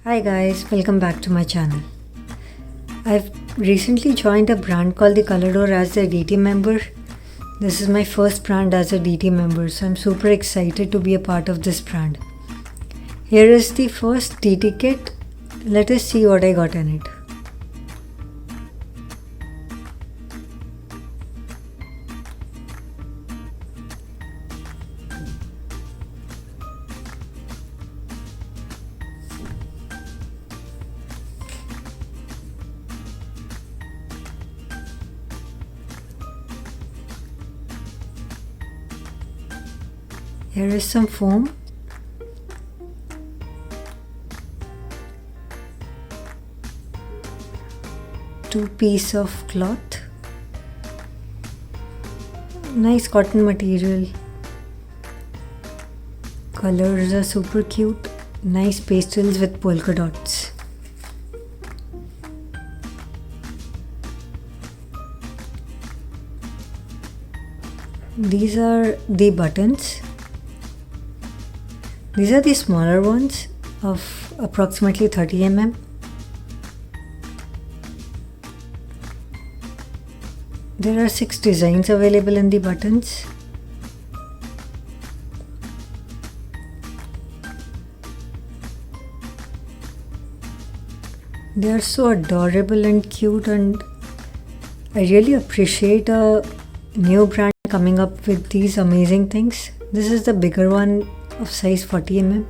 Hi guys, welcome back to my channel. I've recently joined a brand called the Color as a DT member. This is my first brand as a DT member, so I'm super excited to be a part of this brand. Here is the first DT kit. Let us see what I got in it. Here is some foam, two pieces of cloth, nice cotton material, colors are super cute, nice pastels with polka dots. These are the buttons. These are the smaller ones of approximately 30 mm. There are 6 designs available in the buttons. They are so adorable and cute, and I really appreciate a new brand coming up with these amazing things. This is the bigger one of size 40 mm.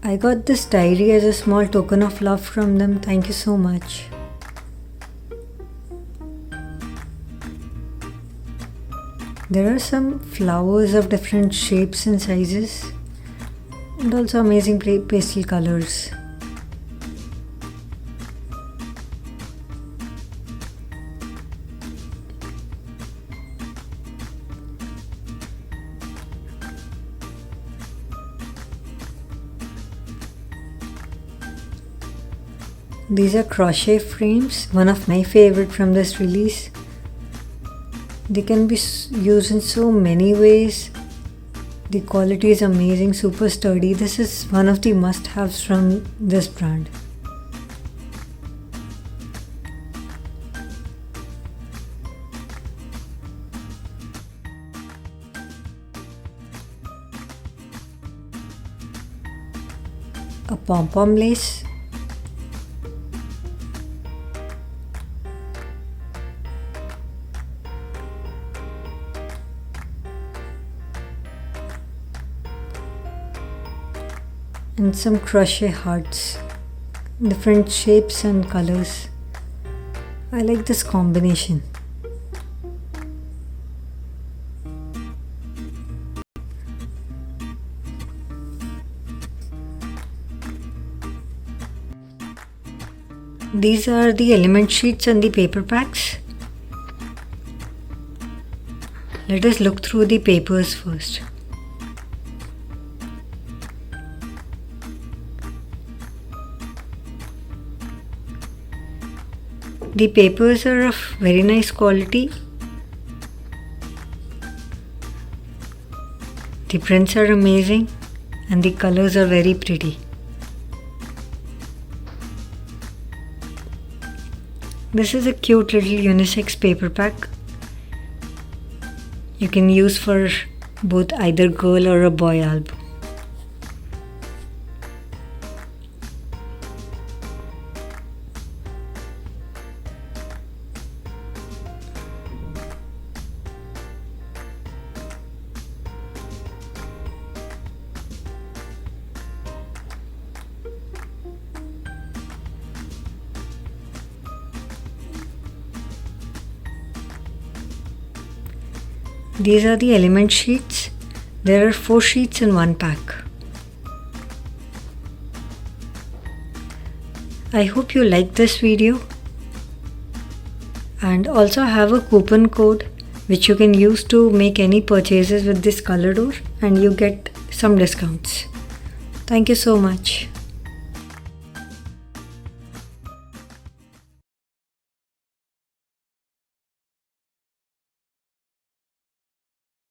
I got this diary as a small token of love from them. Thank you so much. There are some flowers of different shapes and sizes, and also amazing pastel colors. These are crochet frames, one of my favorite from this release. They can be used in so many ways. The quality is amazing, super sturdy. This is one of the must-haves from this brand. A pom-pom lace. And some crochet hearts, different shapes and colors. I like this combination. These are the element sheets and the paper packs. Let us look through the papers first. The papers are of very nice quality. The prints are amazing and the colors are very pretty. This is a cute little unisex paper pack. You can use for both either girl or a boy album. These are the element sheets. There are 4 sheets in one pack. I hope you liked this video, and also have a coupon code which you can use to make any purchases with this color door, and you get some discounts. Thank you so much.